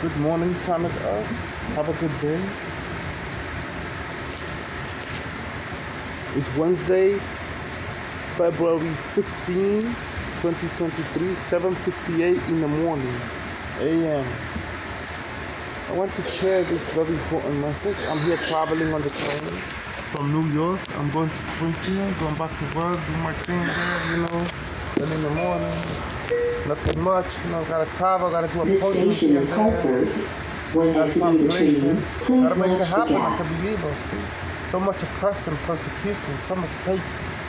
Good morning, planet Earth. Have a good day. It's Wednesday, February 15, 2023, 7:58 in the morning, a.m. I want to share this very important message. I'm here traveling on the train from New York. I'm going to Springfield, going back to work, do my thing there, Then in the morning, nothing much, gotta travel, gotta do appointments here and there. Gotta find places, gotta make it happen as a believer, see? So much oppression, persecution, so much hate,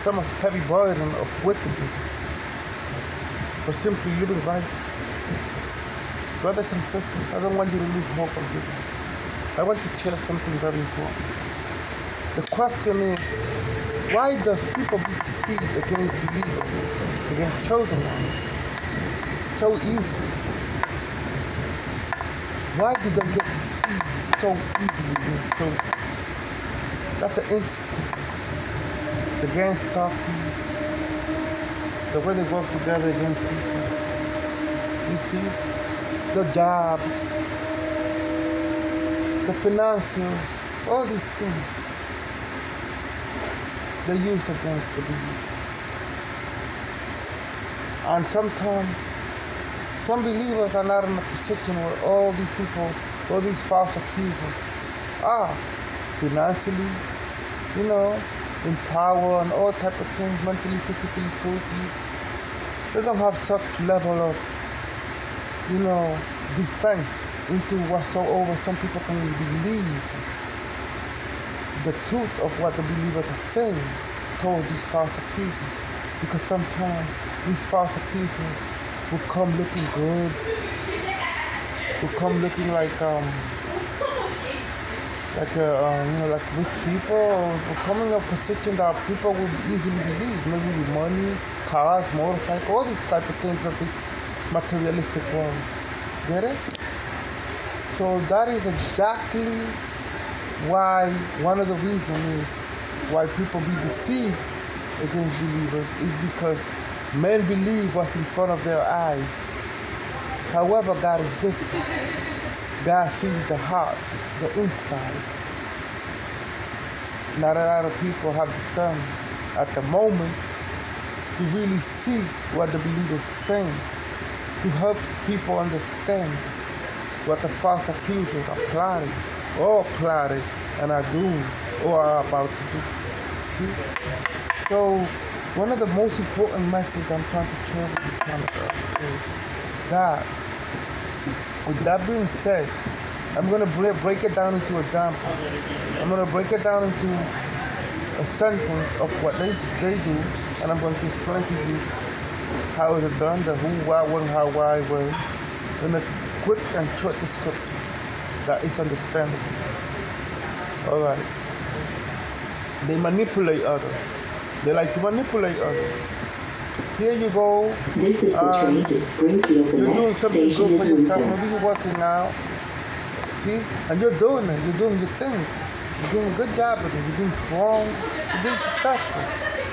so much heavy burden of wickedness for simply living righteous. Brothers and sisters, I don't want you to lose hope on giving. I want to share something very important. The question is, why does people be deceived against believers, against chosen ones, so easily? Why do they get deceived so easily? That's an interesting. The gang stalking, the way they work together against people. You see? The jobs, the financials, all these things they use against the believers. And sometimes some believers are not in a position where all these people, all these false accusers are financially, in power and all type of things, mentally, physically, spiritually. They don't have such level of, defense into whatsoever some people can believe the truth of what the believers are saying towards these false accusers. Because sometimes these false accusers will come looking good, will come looking like rich people, or come in a position that people will easily believe, maybe with money, cars, motorcycles, all these type of things of this materialistic world. Get it? So that is exactly why one of the reasons is why people be deceived against believers is because men believe what's in front of their eyes. However, God is different. God sees the heart, the inside. Not a lot of people have discerned at the moment to really see what the believer is saying, to help people understand what the false accusers are plotting, and are doing, or are about to do. See? So, one of the most important messages I'm trying to share with you, Canada, is that, with that being said, I'm going to break it down into examples. I'm going to break it down into a sentence of what they do, and I'm going to explain to you how is it done, the who, why, when, how, why, when, in a quick and short description that is understandable. Alright. They manipulate others. They like to manipulate others. Here you go. This is the train to Springfield. You're doing something good for yourself. Maybe you're working out. See? And you're doing it. You're doing your things. You're doing a good job at it. You're being strong. You're being successful.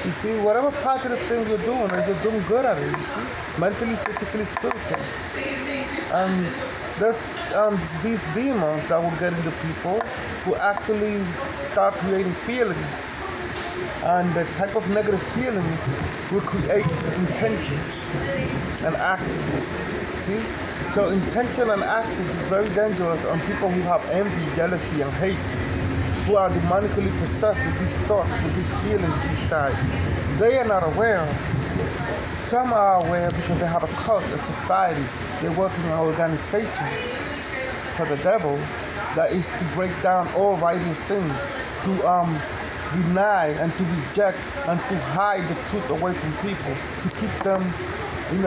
You see? Whatever positive thing you're doing, and you're doing good at it. You see? Mentally, physically, spiritually. And there's these demons that will get into people who actually start creating feelings. And the type of negative feelings will create intentions and actions. See? So intention and actions is very dangerous on people who have envy, jealousy, and hate, who are demonically possessed with these thoughts, with these feelings inside. They are not aware. Some are aware because they have a cult, a society. They work in an organization for the devil that is to break down all righteous things, to deny and to reject and to hide the truth away from people, to keep them in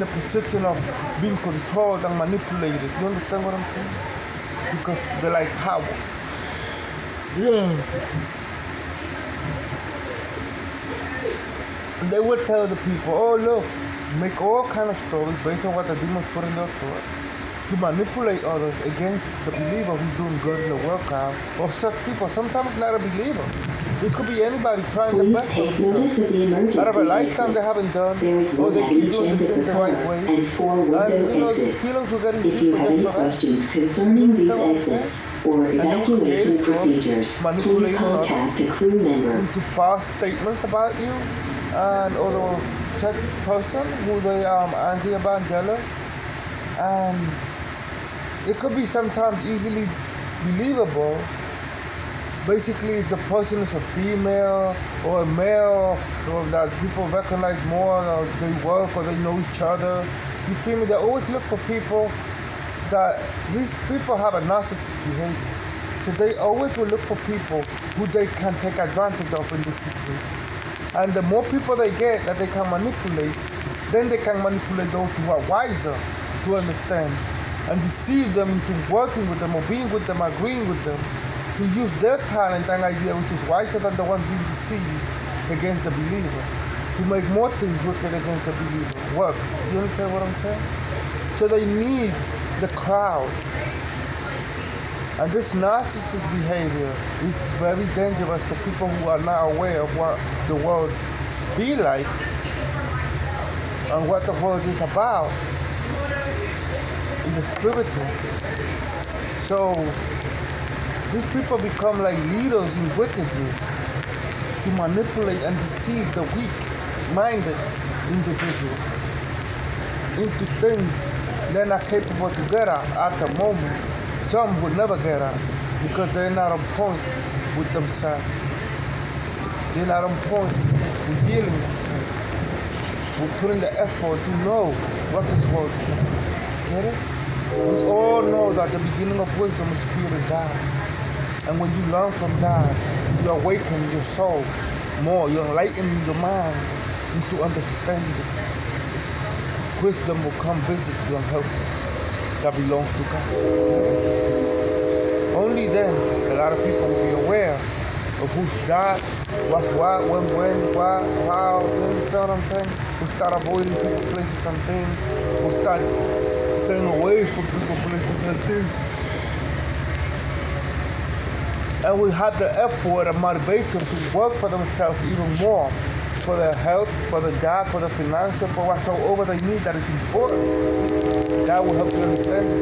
a position of being controlled and manipulated. You understand what I'm saying? Because they like power. Yeah. And they will tell the people, oh look, make all kind of stories based on what the demons put in their thought, to manipulate others against the believer who's doing good in the workout, or such people, sometimes not a believer, This could be anybody trying the Please best for take notice themselves. of the emergency Out of a lifetime they exits. haven't done, There is or one they at keep each doing end the of thing the the right car way. and 4 window And you know, these exits. feelings we're getting If you people have just any for that. questions concerning these understand what I'm saying? exits or And then we create evacuation stuff, procedures, please manipulating contact others a crew member. into false statements about you and other such person who they are angry about, jealous, and it could be sometimes easily believable. Basically, if the person is a female or a male, or that people recognize more, or they work or they know each other, you feel me? They always look for people that these people have a narcissistic behavior. So they always will look for people who they can take advantage of in this situation. And the more people they get that they can manipulate, then they can manipulate those who are wiser to understand and deceive them into working with them or being with them, agreeing with them, to use their talent and idea, which is wiser than the one being deceived, against the believer, to make more things wicked against the believer work. You understand what I'm saying? So they need the crowd. And this narcissist behavior is very dangerous for people who are not aware of what the world be like and what the world is about in the spiritual. So these people become like leaders in wickedness to manipulate and deceive the weak-minded individual into things they're not capable to get at the moment. Some would never get out because they're not on point with themselves. They're not on point with healing themselves, with putting the effort to know what this world is like. Get it? We all know that the beginning of wisdom is fear of God. And when you learn from God, you awaken your soul more. You enlighten your mind into understanding. Wisdom will come visit you and help you. That belongs to God. Only then a lot of people will be aware of who's God, what's what, when, why, how. You understand what I'm saying? We'll start avoiding people, places, and things. We'll start staying away from people, places, and things. And we have the effort and motivation to work for themselves even more, for their health, for the job, for the financial, for whatsoever they need that is important. God will help you understand it.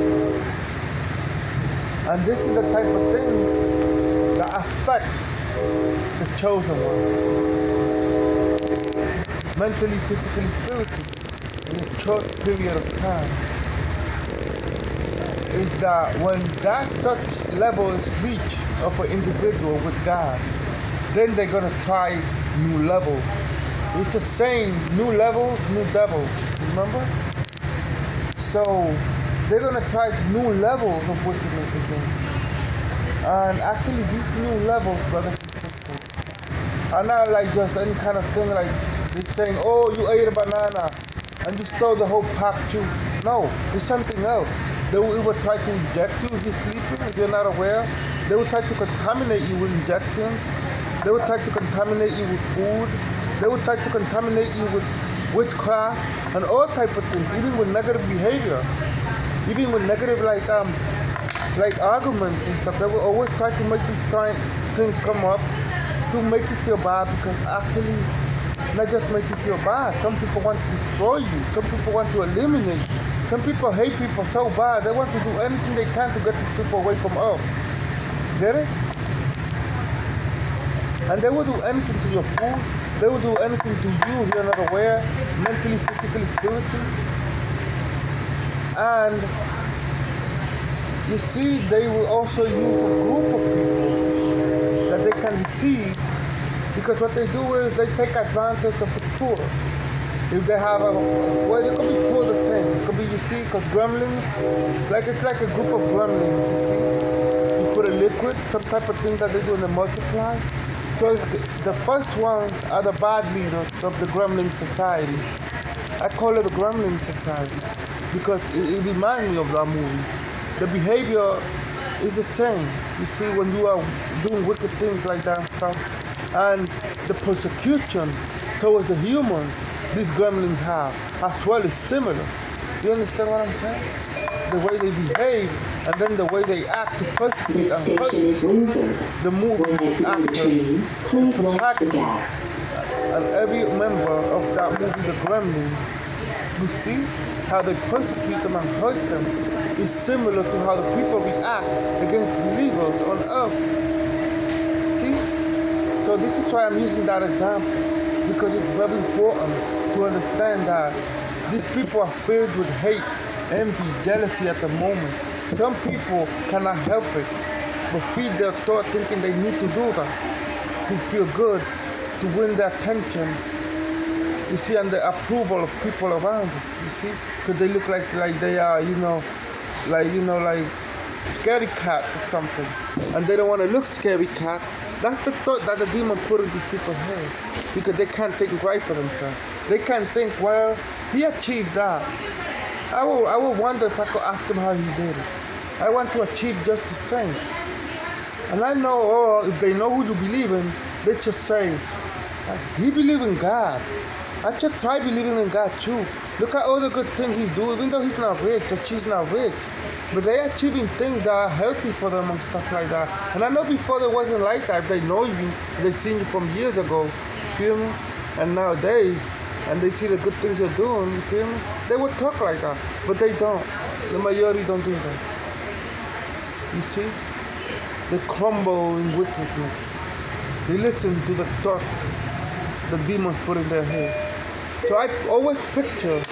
And this is the type of things that affect the chosen ones. Mentally, physically, spiritually, in a short period of time. Is that when that such level is reached of an individual with God, then they're going to try new levels. It's the same, new levels, new devils. Remember? So they're going to try new levels of wickedness against you. And actually these new levels, brothers and sisters, are not like just any kind of thing like they're saying, oh, you ate a banana and you stole the whole pack too. No, it's something else. They will either try to inject you if you're sleeping, if you're not aware. They will try to contaminate you with injections. They will try to contaminate you with food. They will try to contaminate you with witchcraft and all type of things, even with negative behavior, even with negative like arguments and stuff. They will always try to make these things come up to make you feel bad, because actually not just make you feel bad. Some people want to destroy you. Some people want to eliminate you. Some people hate people so bad, they want to do anything they can to get these people away from us. Get it? And they will do anything to your food. They will do anything to you if you're not aware, mentally, physically, spiritually. And you see, they will also use a group of people that they can deceive, because what they do is they take advantage of the poor. If they have well, they could be poor the same. It could be, you see, because gremlins, it's like a group of gremlins, you see. You put a liquid, some type of thing that they do, and they multiply. So the first ones are the bad leaders of the gremlin society. I call it the gremlin society because it reminds me of that movie. The behavior is the same. You see, when you are doing wicked things like that and stuff, and the persecution towards the humans these gremlins have as well is similar. You understand what I'm saying? the way they behave, and then the way they act to persecute This and hurt station is Windsor. the movie When exiting the actors, train, please watch the protagonists, gas. and every member of that movie, the Gremlins. You see how they persecute them and hurt them is similar to how the people react against believers on earth. See? So this is why I'm using that example, because it's very important to understand that these people are filled with hate, envy, jealousy at the moment. Some people cannot help it, but feed their thought thinking they need to do that to feel good, to win their attention, you see, and the approval of people around them, you see, because they look like they are, like scary cat or something, and they don't want to look scary cat. That's the thought that the demon put in these people's head, because they can't think right for themselves. They can't think, well, he achieved that. I will wonder if I could ask him how he did it. I want to achieve just the same. And I know, or if they know who you believe in, they just say, he believe in God. I should try believing in God too. Look at all the good things he's doing, even though he's not rich or she's not rich. But they're achieving things that are healthy for them and stuff like that. And I know before it wasn't like that. If they know you, they've seen you from years ago, feel me? And nowadays, and they see the good things you're doing, you feel me? They would talk like that, but they don't. The majority don't do that. You see? They crumble in wickedness. They listen to the thoughts the demons put in their head. So I always picture,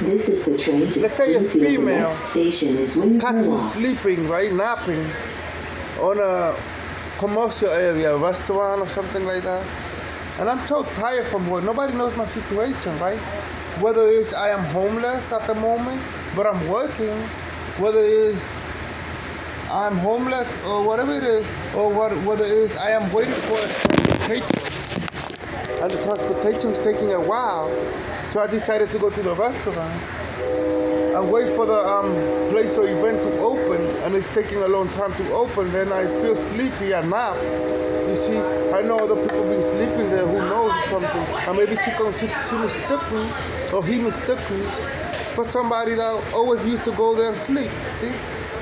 This is the train to let's say a Springfield. The female next station is Windsor cat was Locks. sleeping, right, napping on a commercial area, a restaurant or something like that. And I'm so tired from work. Nobody knows my situation, right? Whether it's I am homeless at the moment, but I'm working, whether it's I'm homeless or whatever it is, or whether it is I am waiting for a transportation, and the transportation's taking a while, so I decided to go to the restaurant and wait for the place or event to open, and it's taking a long time to open. Then I feel sleepy and nap. You see, I know other people been sleeping there who knows something, and maybe she mistook me, or he mistook me for somebody that always used to go there and sleep. See.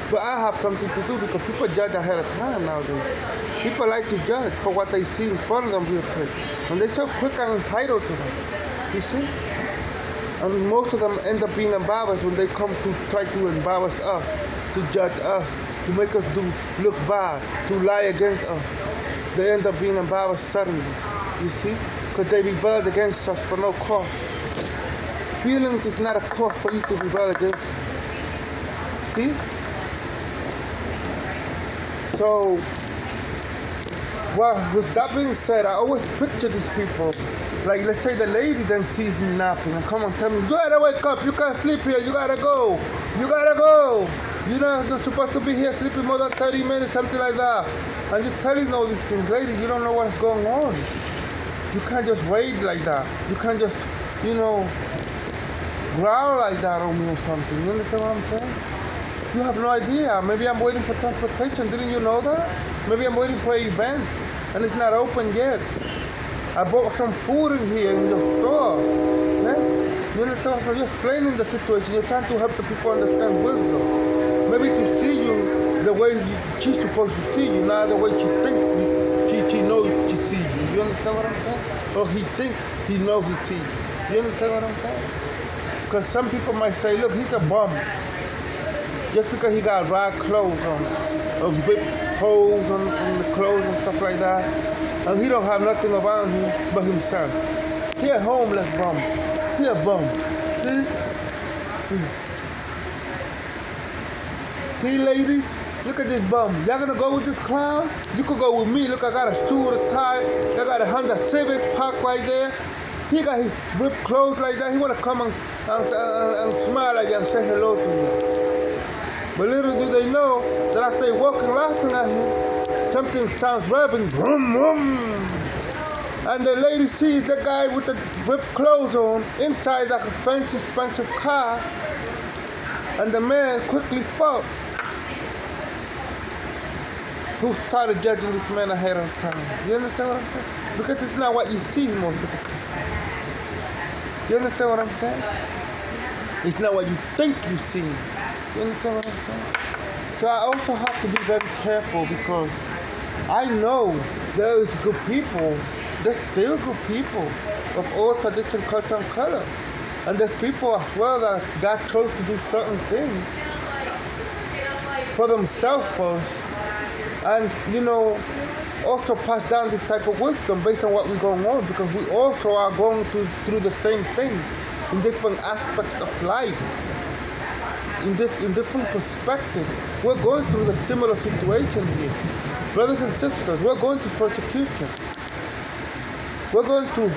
But I have something to do, because people judge ahead of time nowadays. People like to judge for what they see in front of them real quick. And they're so quick and entitled to them. You see? And most of them end up being embarrassed when they come to try to embarrass us, to judge us, to make us look bad, to lie against us. They end up being embarrassed suddenly. You see? Because they rebelled against us for no cause. Feelings is not a cause for you to rebel against. See? So, well, with that being said, I always picture these people. Like, let's say the lady then sees me napping and come and tell me, you gotta wake up, you can't sleep here, you gotta go. You're not supposed to be here sleeping more than 30 minutes, something like that. And you're telling all these things, lady, you don't know what's going on. You can't just rage like that. You can't just, growl like that on me or something. You understand what I'm saying? You have no idea. Maybe I'm waiting for transportation. Didn't you know that? Maybe I'm waiting for an event and it's not open yet. I bought some food in here in your store. Yeah? You understand? So you're explaining the situation. You're trying to help the people understand wisdom. Maybe to see you the way she's supposed to see you, not the way she thinks she knows she sees you. You understand what I'm saying? Or he thinks he knows he sees you. You understand what I'm saying? Because some people might say, look, he's a bum. Just because he got rag clothes on, or ripped holes on the clothes and stuff like that, and he don't have nothing around him but himself. He a homeless bum. He a bum. See? See, ladies? Look at this bum. Y'all gonna go with this clown? You could go with me. Look, I got a suit, a tie. I got a Honda Civic parked right there. He got his ripped clothes like that. He wanna come and smile at you and say hello to you. But little do they know that after they walking laughing at him, something sounds rapping, boom, boom. And the lady sees the guy with the ripped clothes on, inside like a fancy, expensive car, and the man quickly falls. Who started judging this man ahead of time? You understand what I'm saying? Because it's not what you see most of the time. You understand what I'm saying? It's not what you think you see. You understand what I'm saying? So I also have to be very careful because I know there is good people. There's still good people of all tradition, culture, and color. And there's people as well that God chose to do certain things for themselves first. And, also pass down this type of wisdom based on what we're going on, because we also are going through the same thing in different aspects of life, in different perspectives. We're going through the similar situation here. Brothers and sisters, we're going through persecution. We're going to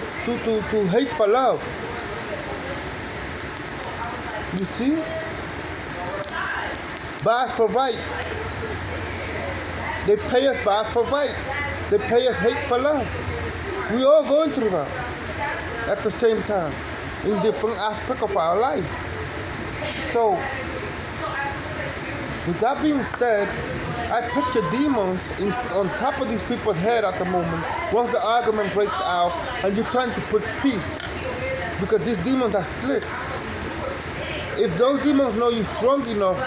hate for love. You see? Bad for right. They pay us bad for right. They pay us hate for love. We all going through that at the same time in different aspects of our life. So, with that being said, I picture demons on top of these people's head at the moment. Once the argument breaks out and you're trying to put peace, because these demons are slick. If those demons know you're strong enough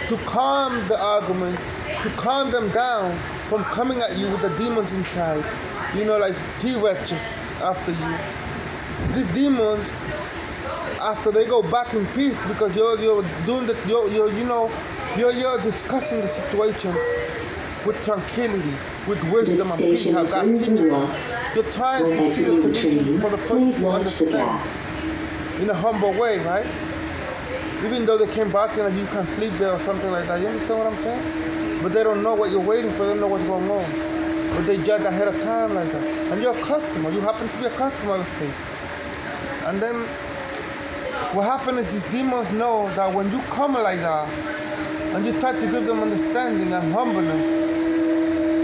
to calm the argument, to calm them down from coming at you with the demons inside, like T-Rexes after you. These demons, after they go back in peace, because you're doing the you're discussing the situation with tranquility, with wisdom and peace. How God teaches you. You're trying to see the solution for the person to understand in a humble way, right? Even though they came back and you can't sleep there or something like that. You understand what I'm saying? But they don't know what you're waiting for. They don't know what's going on. But they judge ahead of time like that. And you're a customer. You happen to be a customer, let's say. And then what happens is these demons know that when you come like that and you try to give them understanding and humbleness,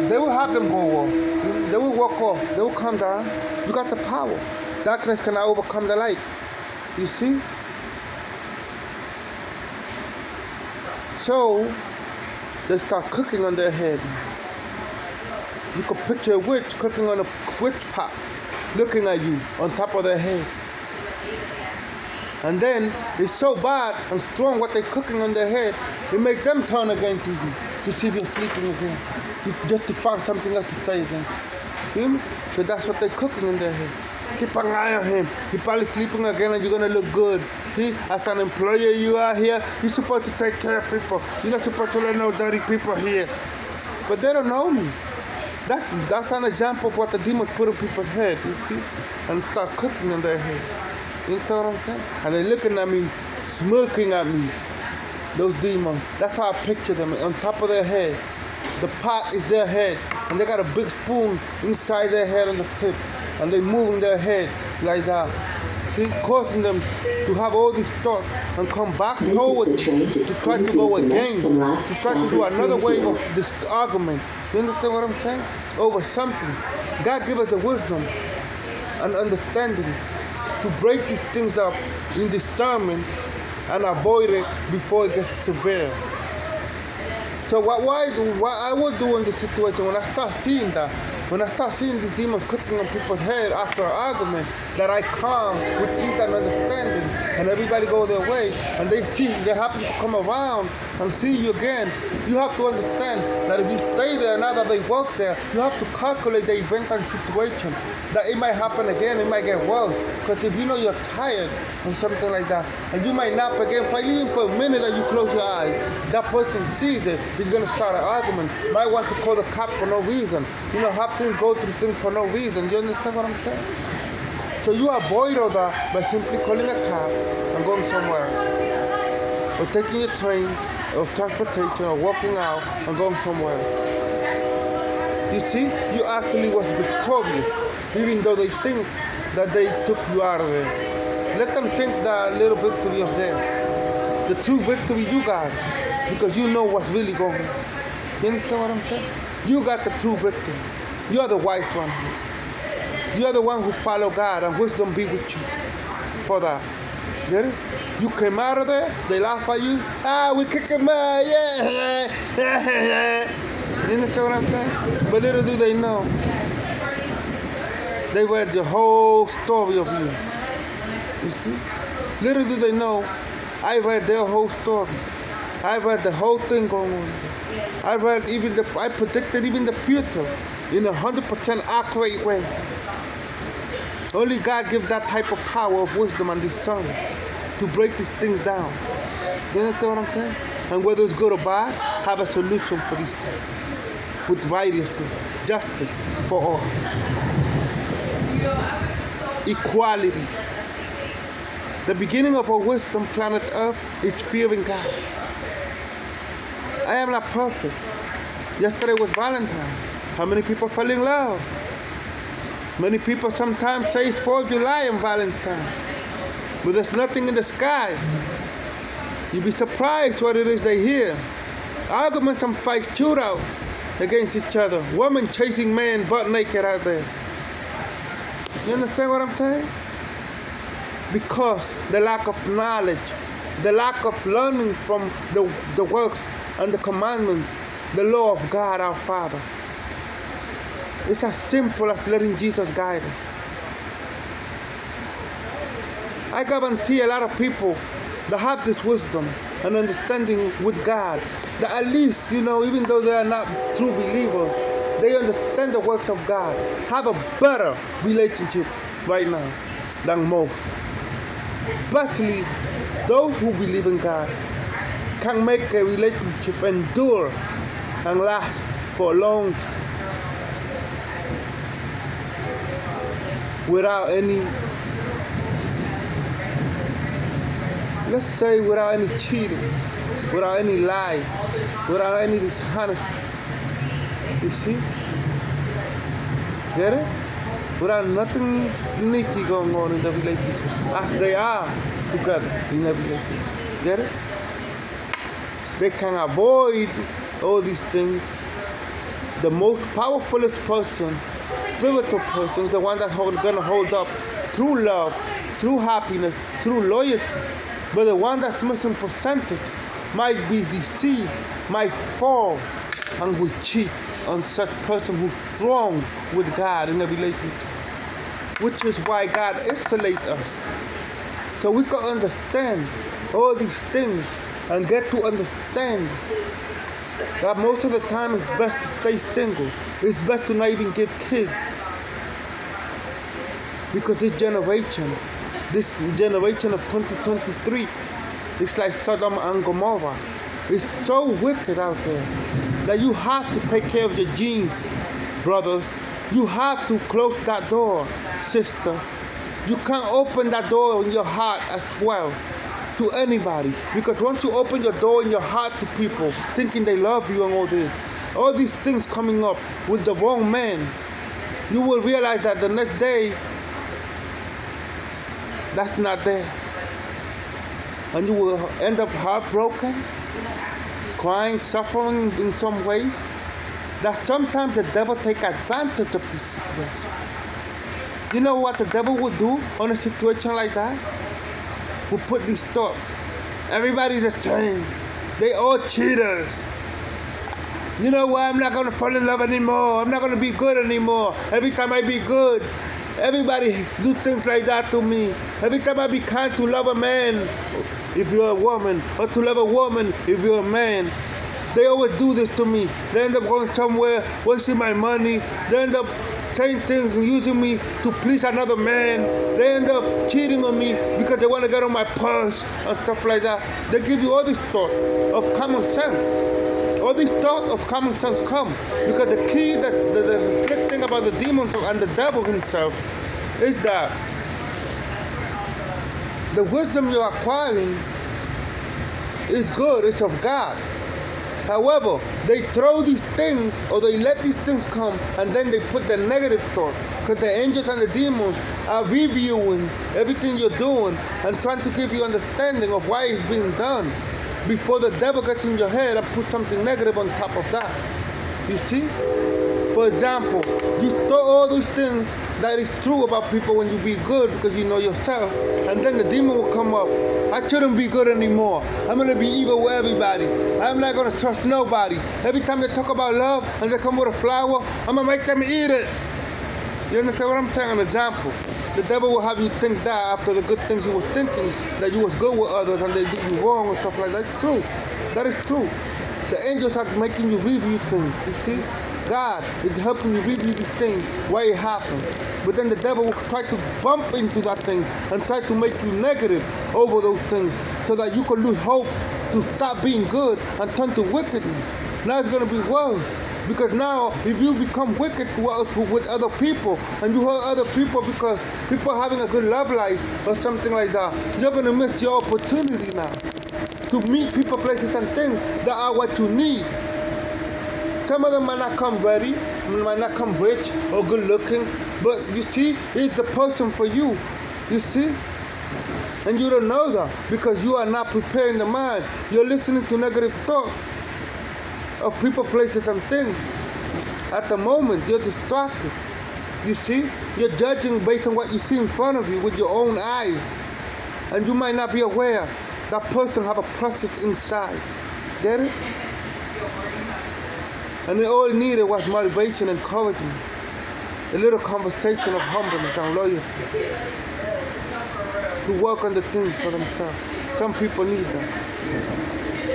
they will have them go off. They will walk off. They will come down. You got the power. Darkness cannot overcome the light. You see? So, they start cooking on their head. You could picture a witch cooking on a witch pot, looking at you on top of their head. And then, it's so bad and strong what they're cooking on their head, it makes them turn against you to see if you're sleeping again, just to find something else to say against you. Hear me? So that's what they're cooking in their head. Keep an eye on him. He's probably sleeping again and you're going to look good. See, as an employer you are here, you're supposed to take care of people. You're not supposed to let no dirty people here. But they don't know me. That's an example of what the demons put in people's head, you see? And start cooking in their head. You know what I'm saying? And they're looking at me, smirking at me. Those demons. That's how I picture them on top of their head. The pot is their head. And they got a big spoon inside their head on the tip. And they're moving their head like that. See, causing them to have all these thoughts and come back forward to try to go against, to try to do another wave of this argument. You understand what I'm saying? Over something. God give us the wisdom and understanding to break these things up in discernment and avoid it before it gets severe. So what I will do in this situation when I start seeing that, when I start seeing these demons cooking on people's head after an argument, that I calm with ease and understanding, and everybody go their way, and they happen to come around and see you again. You have to understand that if you stay there, now that they work there, you have to calculate the event and situation. That it might happen again, it might get worse. Because if you know you're tired or something like that, and you might nap again, probably even for a minute that you close your eyes, that person sees it, he's going to start an argument. Might want to call the cop for no reason. Have things go through things for no reason. You understand what I'm saying? So you avoid all that by simply calling a cab and going somewhere. Or taking your train or transportation or walking out and going somewhere. You see, you actually was victorious, even though they think that they took you out of there. Let them think that little victory of theirs. The true victory you got, because you know what's really going on. You understand what I'm saying? You got the true victory. You're the wise one. You're the one who follow God, and wisdom be with you for that. Get it? You came out of there, they laugh at you. We kick him out, yeah. You understand what I'm saying? But little do they know, they read the whole story of you. You see? Little do they know, I read their whole story. I read the whole thing going on. I predicted even the future in 100% accurate way. Only God gives that type of power of wisdom and discernment to break these things down. You understand what I'm saying? And whether it's good or bad, have a solution for these things. With righteousness, justice for all. Equality. The beginning of our wisdom, planet Earth, is fearing God. I am not perfect. Yesterday was Valentine's. How many people fell in love? Many people sometimes say it's 4th of July and Valentine's, but there's nothing in the sky. You'd be surprised what it is they hear. Arguments and fights, shootouts against each other. Women chasing men butt naked out there. You understand what I'm saying? Because the lack of knowledge, the lack of learning from the works and the commandments, the law of God our Father. It's as simple as letting Jesus guide us. I guarantee a lot of people that have this wisdom and understanding with God, that at least, even though they are not true believers, they understand the works of God, have a better relationship right now than most. Especially those who believe in God can make a relationship endure and last for long without any, let's say, without any cheating, without any lies, without any dishonesty. You see? Get it? Without nothing sneaky going on in the relationship, as they are together in the relationship. Get it? They can avoid all these things. The most powerful person, spiritual person, is the one that's gonna hold up through love, through happiness, through loyalty. But the one that's missing percentage might be deceived, might fall, and will cheat on such person who's strong with God in a relationship. Which is why God isolates us. So we can understand all these things and get to understand that most of the time it's best to stay single. It's best to not even give kids. Because this generation of 2023, it's like Sodom and Gomorrah. It's so wicked out there that you have to take care of your genes, brothers. You have to close that door, sister. You can't open that door in your heart as well to anybody. Because once you open your door in your heart to people, thinking they love you and all these things coming up with the wrong man, you will realize that the next day, that's not there. And you will end up heartbroken, crying, suffering in some ways. That sometimes the devil take advantage of this situation. You know what the devil would do on a situation like that? Will put these thoughts. Everybody's the same. They all cheaters. You know what? I'm not going to fall in love anymore. I'm not going to be good anymore. Every time I be good, everybody do things like that to me. Every time I be kind to love a man, if you're a woman, or to love a woman, if you're a man, they always do this to me. They end up going somewhere, wasting my money. They end up saying things and using me to please another man. They end up cheating on me because they want to get on my purse and stuff like that. They give you all this thought of common sense. All these thoughts of common sense come because the key, the trick thing about the demons and the devil himself is that the wisdom you're acquiring is good, it's of God. However, they throw these things, or they let these things come, and then they put the negative thought. Because the angels and the demons are reviewing everything you're doing and trying to give you understanding of why it's being done before the devil gets in your head and put something negative on top of that. You see? For example, you throw all these things that is true about people when you be good because you know yourself, and then the demon will come up. I shouldn't be good anymore. I'm going to be evil with everybody. I'm not going to trust nobody. Every time they talk about love and they come with a flower, I'm going to make them eat it. You understand what I'm saying? An example. The devil will have you think that after the good things you were thinking, that you was good with others and they did you wrong and stuff like that. That's true. That is true. The angels are making you review things, you see? God is helping you review these things, why it happened. But then the devil will try to bump into that thing and try to make you negative over those things so that you can lose hope to stop being good and turn to wickedness. Now it's going to be worse. Because now, if you become wicked with other people, and you hurt other people because people are having a good love life or something like that, you're going to miss your opportunity now to meet people, places, and things that are what you need. Some of them might not come ready, might not come rich or good looking, but you see, it's the person for you. You see? And you don't know that because you are not preparing the mind. You're listening to negative thoughts of people, places, and things. At the moment, you're distracted. You see? You're judging based on what you see in front of you with your own eyes. And you might not be aware that person have a process inside. Get it? And they all needed was motivation, encouragement, a little conversation of humbleness and loyalty to work on the things for themselves. Some people need that.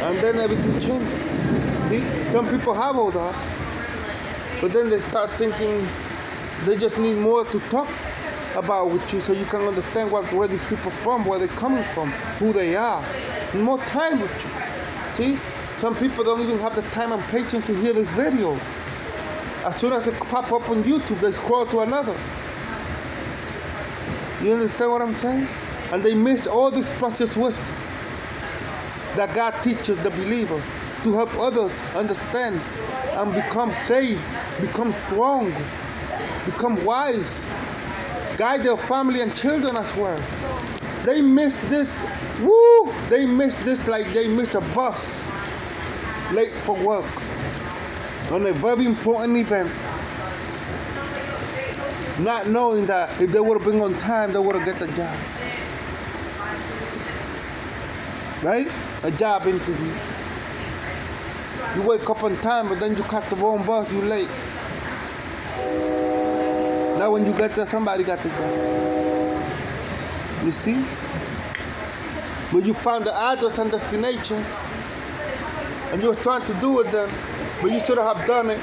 And then everything changes. See? Some people have all that, but then they start thinking they just need more to talk about with you so you can understand where these people from, where they're coming from, who they are. And more time with you. See? Some people don't even have the time and patience to hear this video. As soon as it pop up on YouTube, they scroll to another. You understand what I'm saying? And they miss all this precious wisdom that God teaches the believers to help others understand and become saved, become strong, become wise, guide their family and children as well. They miss this, they miss this like they miss a bus late for work on a very important event, not knowing that if they would have been on time, they would have get the job. Right? A job interview. You wake up on time, but then you catch the wrong bus, you late. Now when you get there, somebody got the job. You see? But you found the address and destinations, and you were trying to do it then, but you should have done it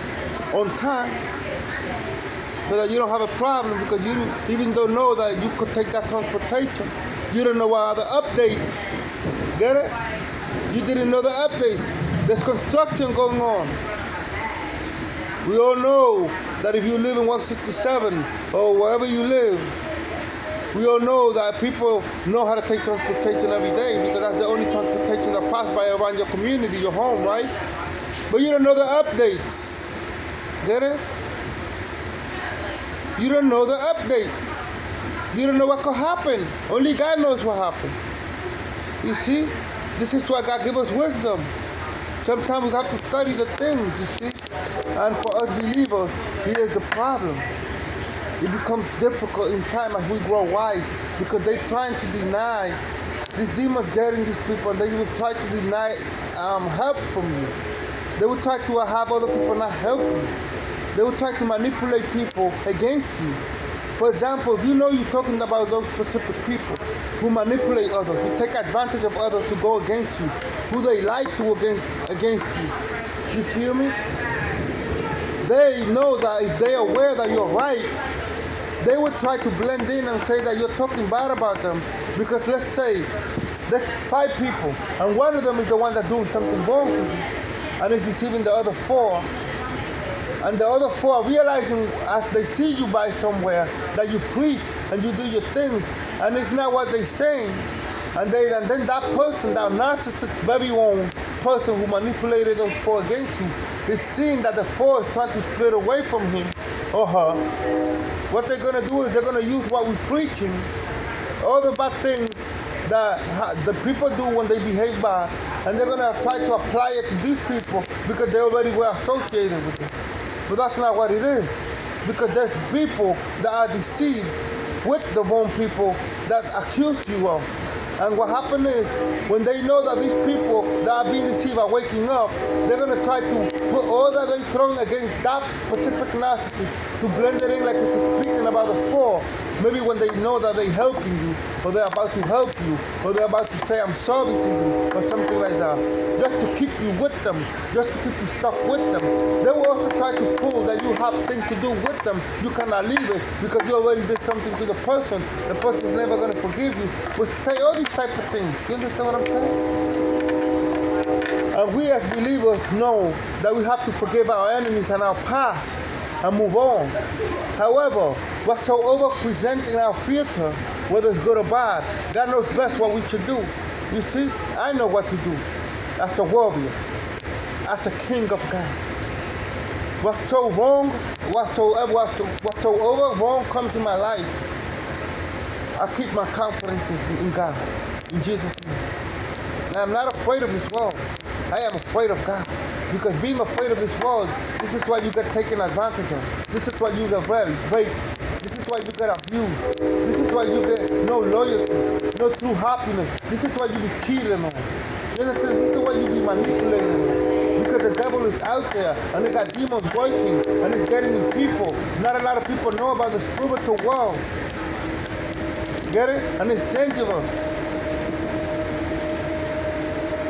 on time, so that you don't have a problem, because you even don't know that you could take that transportation. You don't know what other updates. Get it? You didn't know the updates. There's construction going on. We all know that if you live in 167 or wherever you live, we all know that people know how to take transportation every day, because that's the only transportation that passes by around your community, your home, right? But you don't know the updates. Get it? You don't know the updates. You don't know what could happen. Only God knows what happened. You see? This is why God gives us wisdom. Sometimes we have to study the things, you see? And for us believers, here's the problem. It becomes difficult in time as we grow wise, because they're trying to deny. These demons getting these people, and they will try to deny help from you. They will try to have other people not help you. They will try to manipulate people against you. For example, if you know you're talking about those specific people who manipulate others, who take advantage of others to go against you, who they lie to against you. You feel me? They know that if they're aware that you're right, they would try to blend in and say that you're talking bad about them. Because let's say there's 5 people, and one of them is the one that's doing something wrong to you, and is deceiving the other 4. And the other 4 are realizing as they see you by somewhere that you preach and you do your things, and it's not what they're saying. And then that person, that narcissist, very own person who manipulated those 4 against you, is seeing that the 4 is trying to split away from him or her. What they're going to do is they're going to use what we're preaching, all the bad things that the people do when they behave bad, and they're going to try to apply it to these people because they already were associated with it. But that's not what it is, because there's people that are deceived with the wrong people that accuse you of. And what happens is, when they know that these people that are being deceived are waking up, they're going to try to put all that they thrown against that specific narcissist, to blend it in like it's speaking about the four. Maybe when they know that they're helping you, or they're about to help you, or they're about to say, I'm sorry to you, or something like that. Just to keep you with them, just to keep you stuck with them. They will also try to prove that you have things to do with them. You cannot leave it because you already did something to the person. The person's never going to forgive you. But say all these type of things. You understand what I'm saying? And we as believers know that we have to forgive our enemies and our past and move on. However, what's so over-presenting our future, whether it's good or bad, God knows best what we should do. You see, I know what to do as a warrior, as a king of God. What's so wrong, whatsoever wrong comes in my life, I keep my confidence in God, in Jesus' name. I'm not afraid of this world. I am afraid of God. Because being afraid of this world, this is why you get taken advantage of. This is why you get raped. This is why you get abused. This is why you get no loyalty, no true happiness. This is why you be cheated on. You understand? This is why you be manipulated on. Because the devil is out there, and they got demons working, and it's getting in people. Not a lot of people know about the spiritual world. Get it? And it's dangerous.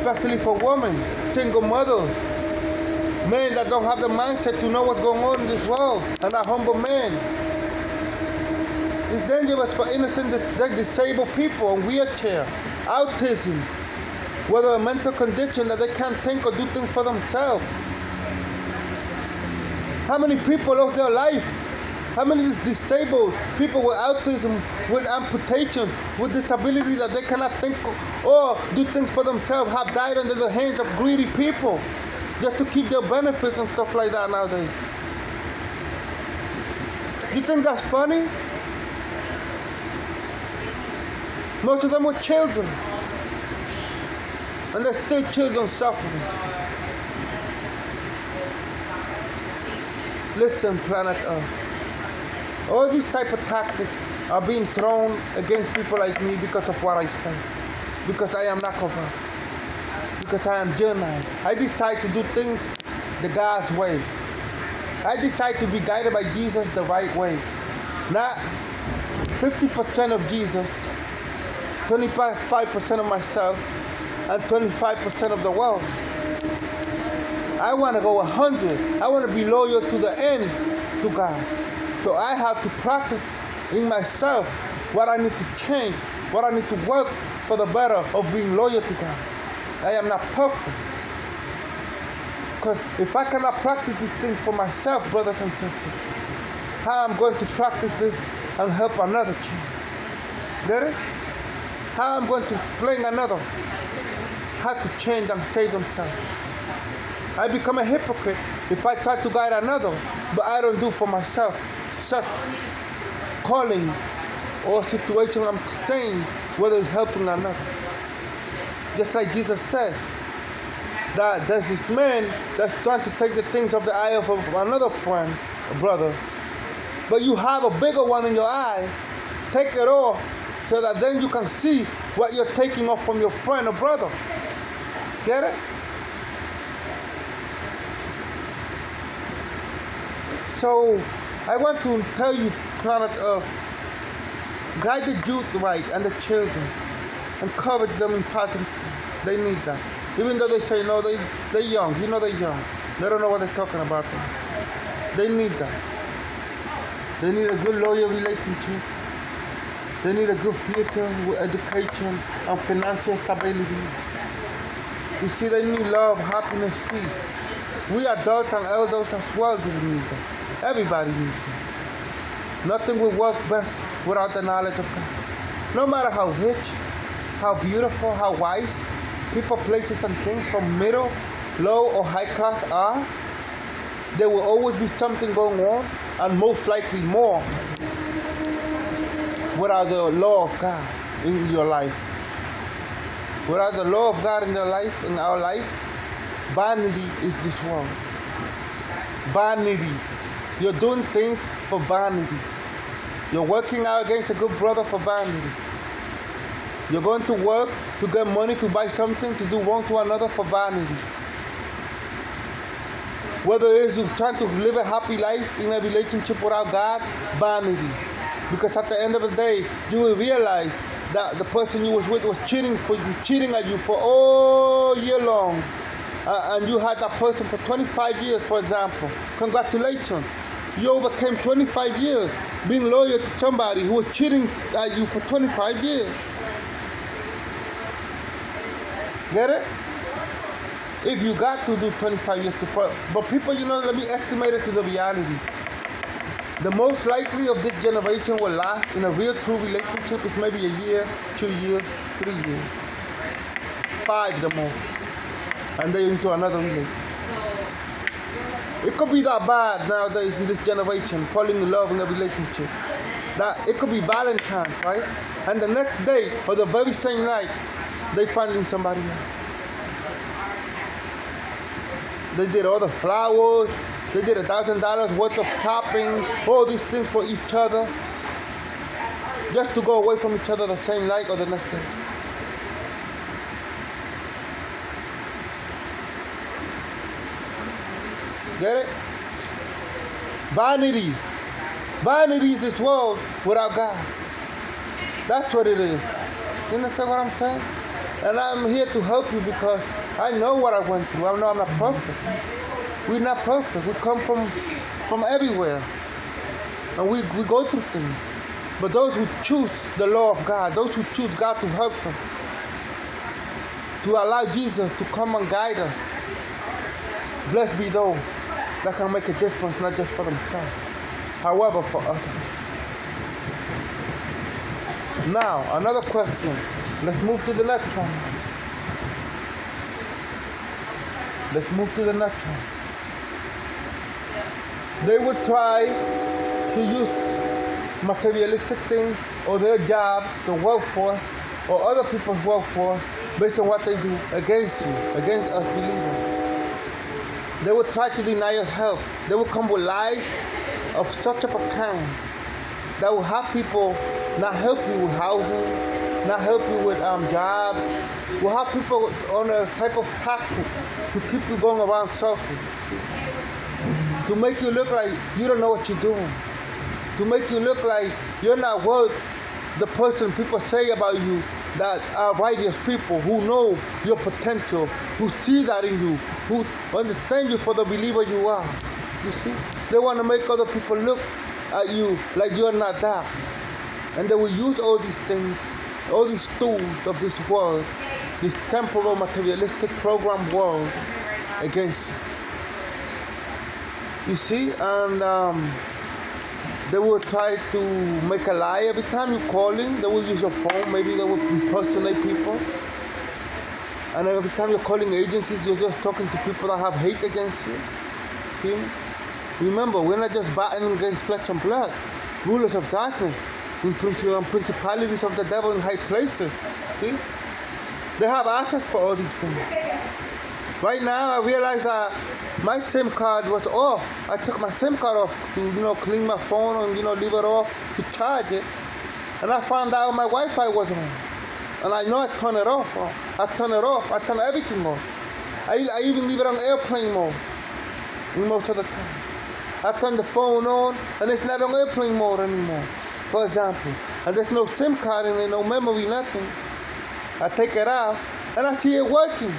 Especially for women, single mothers, men that don't have the mindset to know what's going on in this world, and are humble men. It's dangerous for innocent, disabled people in wheelchair, autism, whether a mental condition that they can't think or do things for themselves. How many people lost their life? How many disabled people with autism, with amputation, with disability that they cannot think or do things for themselves have died under the hands of greedy people just to keep their benefits and stuff like that nowadays? You think that's funny? Most of them were children. And there's still children suffering. Listen, planet Earth. All these type of tactics are being thrown against people like me because of what I say. Because I am not covered. Because I am genuine. I decide to do things the God's way. I decide to be guided by Jesus the right way. Not 50% of Jesus, 25% of myself, and 25% of the world. I want to go 100. I want to be loyal to the end to God. So I have to practice in myself what I need to change, what I need to work for the better of being loyal to God. I am not perfect. Because if I cannot practice these things for myself, brothers and sisters, how am I going to practice this and help another change? Get it? How am I going to explain another how to change and save themselves? I become a hypocrite if I try to guide another, but I don't do for myself. Such calling or situation I'm saying, whether it's helping another. Just like Jesus says, that there's this man that's trying to take the things of the eye of another friend, a brother, but you have a bigger one in your eye. Take it off so that then you can see what you're taking off from your friend or brother. Get it? So I want to tell you, planet Earth, guide the youth right and the children, encourage them in positive things. They need that. Even though they say no, they're young. You know they're young. They don't know what they're talking about. They need that. They need a good loyal relationship. They need a good future with education and financial stability. You see, they need love, happiness, peace. We adults and elders as well do need them. Everybody needs them. Nothing will work best without the knowledge of God. No matter how rich, how beautiful, how wise people, places, and things from middle, low, or high class are, there will always be something going on, and most likely more, without the law of God in your life. Without the law of God in your life, in our life, vanity is this world. Vanity. You're doing things for vanity. You're working out against a good brother for vanity. You're going to work to get money to buy something to do wrong to another for vanity. Whether it's you trying to live a happy life in a relationship without God, vanity. Because at the end of the day, you will realize that the person you was with was cheating at you for all year long. And you had that person for 25 years, for example. Congratulations. You overcame 25 years being loyal to somebody who was cheating at you for 25 years. Get it? If you got to do 25 years but people, let me estimate it to the reality. The most likely of this generation will last in a real true relationship is maybe a year, 2 years, 3 years. 5 the most. And they're into another relationship. It could be that bad nowadays in this generation, falling in love in a relationship. That it could be Valentine's, right? And the next day or the very same night, they finding somebody else. They did all the flowers, they did $1,000 worth of shopping, all these things for each other, just to go away from each other the same night or the next day. Get it? Vanity. Vanity is this world without God. That's what it is. You understand what I'm saying? And I'm here to help you because I know what I went through. I know I'm not perfect. We're not perfect. We come from everywhere. And we go through things. But those who choose the law of God, those who choose God to help them, to allow Jesus to come and guide us, blessed be those that can make a difference, not just for themselves, however for others. Now, another question. Let's move to the next one. Let's move to the next one. They would try to use materialistic things or their jobs, the workforce, or other people's workforce based on what they do against you, against us believers. They would try to deny us help. They would come with lies of such a kind that will have people not help you with housing, not help you with jobs. Will have people on a type of tactic to keep you going around circles, to make you look like you don't know what you're doing, to make you look like you're not worth the person people say about you that are righteous people who know your potential, who see that in you, who understand you for the believer you are. You see? They want to make other people look at you like you're not that. And they will use all these things, all these tools of this world, this temporal, materialistic program world against you. You see? And they will try to make a lie every time you're calling. They will use your phone. Maybe they will impersonate people. And every time you're calling agencies, you're just talking to people that have hate against you. Okay? Remember, we're not just battling against flesh and blood. Rulers of darkness, and principalities of the devil in high places. See? They have access for all these things. Right now, I realize that my SIM card was off. I took my SIM card off to, clean my phone and, leave it off to charge it. And I found out my Wi-Fi wasn't on. And I know I turned it off. I turned it off. I turned everything off. I even leave it on airplane mode in most of the time. I turn the phone on and it's not on airplane mode anymore, for example. And there's no SIM card in it, no memory, nothing. I take it out and I see it working.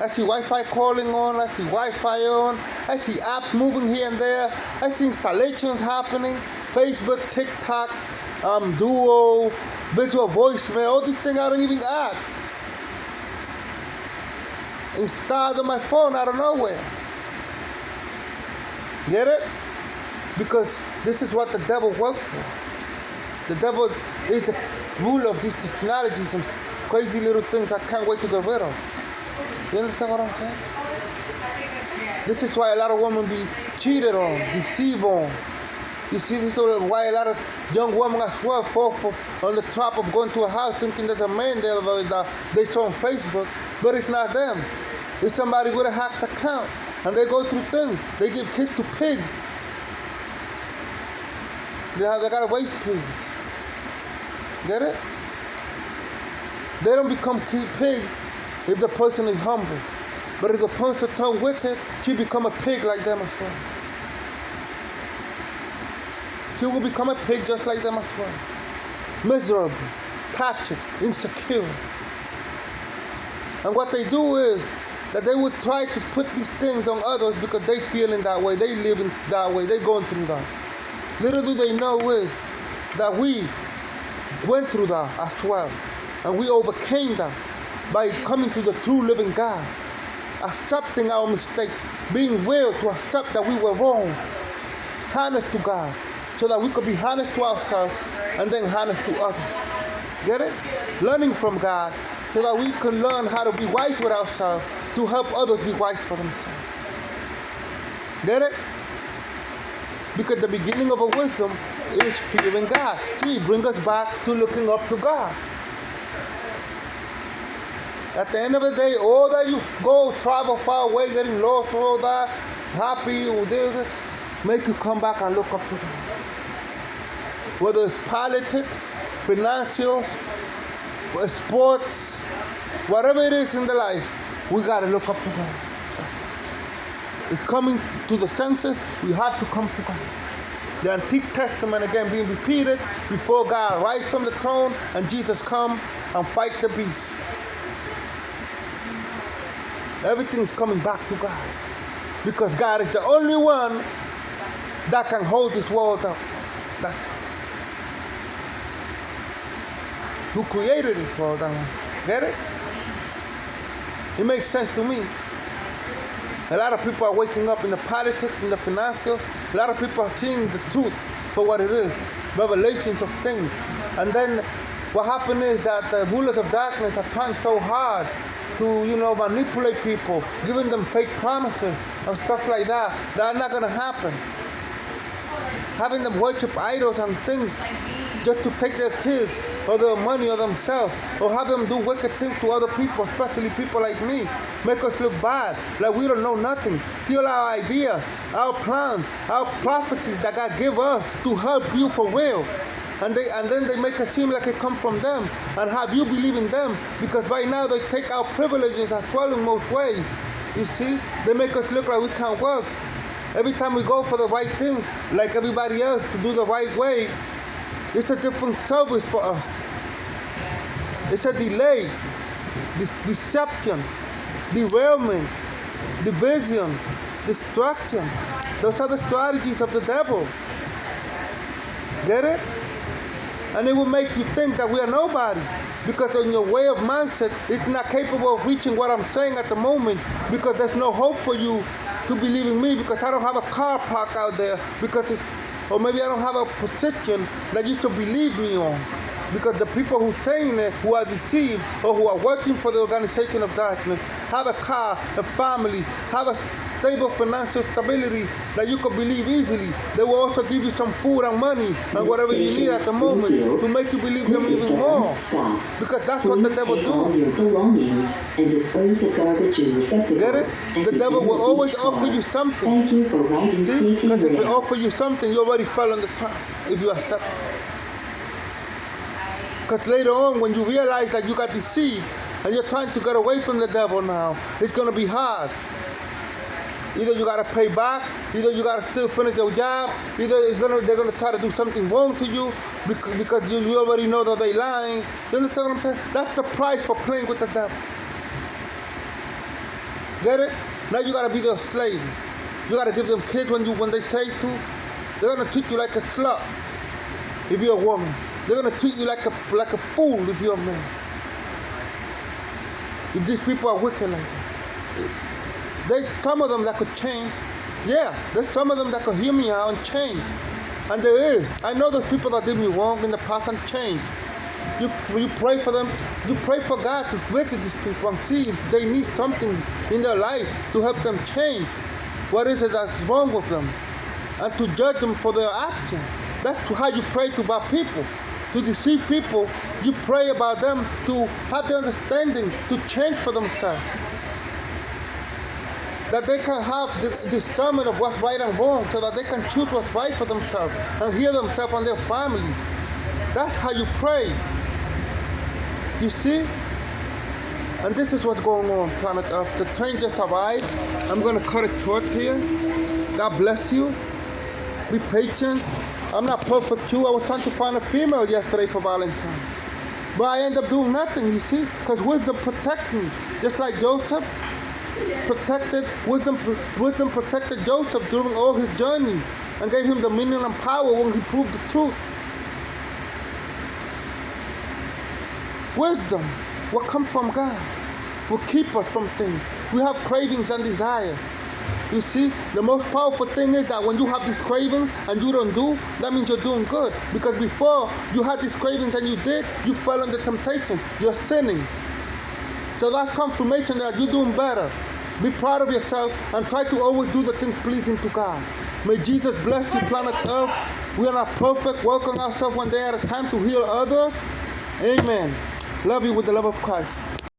I see Wi-Fi calling on, I see Wi-Fi on, I see apps moving here and there, I see installations happening, Facebook, TikTok, Duo, visual voicemail, all these things I don't even add. Installed on my phone out of nowhere. Get it? Because this is what the devil works for. The devil is the ruler of these technologies and crazy little things I can't wait to get rid of. You understand what I'm saying? This is why a lot of women be cheated on, deceived on. You see, this is why a lot of young women as well fall on the trap of going to a house thinking there's a man there that they saw on Facebook, but it's not them. It's somebody with a hacked account, and they go through things. They give kids to pigs. They gotta raise pigs. Get it? They don't become pigs if the person is humble. But if the person turn wicked, she become a pig like them as well. She will become a pig just like them as well. Miserable, toxic, insecure. And what they do is that they would try to put these things on others because they feel in that way, they live in that way, they going through that. Little do they know is that we went through that as well. And we overcame that by coming to the true living God, accepting our mistakes, being willing to accept that we were wrong, honest to God, so that we could be honest to ourselves and then honest to others. Get it? Learning from God so that we can learn how to be wise with ourselves to help others be wise for themselves. Get it? Because the beginning of a wisdom is fearing God. See, bring us back to looking up to God. At the end of the day, all that you go, travel far away, getting lost, all that, happy, or this, make you come back and look up to God. Whether it's politics, financials, sports, whatever it is in the life, we got to look up to God. It's coming to the senses, we have to come to God. The Antique Testament again being repeated before God rise from the throne and Jesus come and fight the beast. Everything's coming back to God because God is the only one that can hold this world up. That's who created this world. Get it? It makes sense to me. A lot of people are waking up in the politics, in the financials. A lot of people are seeing the truth for what it is, revelations of things. And then what happened is that the rulers of darkness are trying so hard to, manipulate people, giving them fake promises and stuff like that. That's not going to happen. Having them worship idols and things just to take their kids or their money or themselves, or have them do wicked things to other people, especially people like me, make us look bad, like we don't know nothing, steal our idea, our plans, our prophecies that God give us to help you for real. And then they make it seem like it comes from them and have you believe in them, because right now they take our privileges as well in most ways. You see, they make us look like we can't work. Every time we go for the right things, like everybody else, to do the right way, it's a different service for us. It's a delay, deception, derailment, division, destruction. Those are the strategies of the devil. Get it? And it will make you think that we are nobody, because in your way of mindset, it's not capable of reaching what I'm saying at the moment, because there's no hope for you to believe in me, because I don't have a car parked out there, or maybe I don't have a position that you should believe me on. Because the people who saying it, who are deceived, or who are working for the organization of darkness, have a car, a family, have a stable financial stability that you can believe easily. They will also give you some food and money and whatever you need at the moment to make you believe them even more. Because that's what the devil do. Get it? The devil will always offer you something. See? Because if he offer you something, you already fell on the trap if you accept it. Because later on, when you realize that you got deceived and you're trying to get away from the devil now, it's going to be hard. Either you got to pay back, either you got to still finish your job, either they're going to try to do something wrong to you because you already know that they're lying. You understand what I'm saying? That's the price for playing with the devil. Get it? Now you got to be their slave. You got to give them kids when they say to. They're going to treat you like a slut if you're a woman. They're going to treat you like a fool if you're a man. If these people are wicked like that. There's some of them that could change. Yeah, there's some of them that could hear me out and change. And there is. I know there's people that did me wrong in the past and change. You pray for them. You pray for God to visit these people and see if they need something in their life to help them change. What is it that's wrong with them? And to judge them for their actions. That's how you pray to bad people. To deceive people, you pray about them to have the understanding to change for themselves. That they can have the discernment of what's right and wrong, so that they can choose what's right for themselves and heal themselves and their families. That's how you pray. You see? And this is what's going on planet Earth. The train just arrived. I'm going to cut it short here. God bless you. Be patient. I'm not perfect too. I was trying to find a female yesterday for Valentine. But I end up doing nothing, you see, because wisdom protects me. Just like Joseph wisdom protected Joseph during all his journey and gave him dominion and power when he proved the truth. Wisdom, what comes from God, will keep us from things. We have cravings and desires. You see, the most powerful thing is that when you have these cravings and you don't do, that means you're doing good. Because before you had these cravings and you did, you fell under temptation. You're sinning. So that's confirmation that you're doing better. Be proud of yourself and try to always do the things pleasing to God. May Jesus bless you, planet Earth. We are not perfect, working ourselves one day at a time to heal others. Amen. Love you with the love of Christ.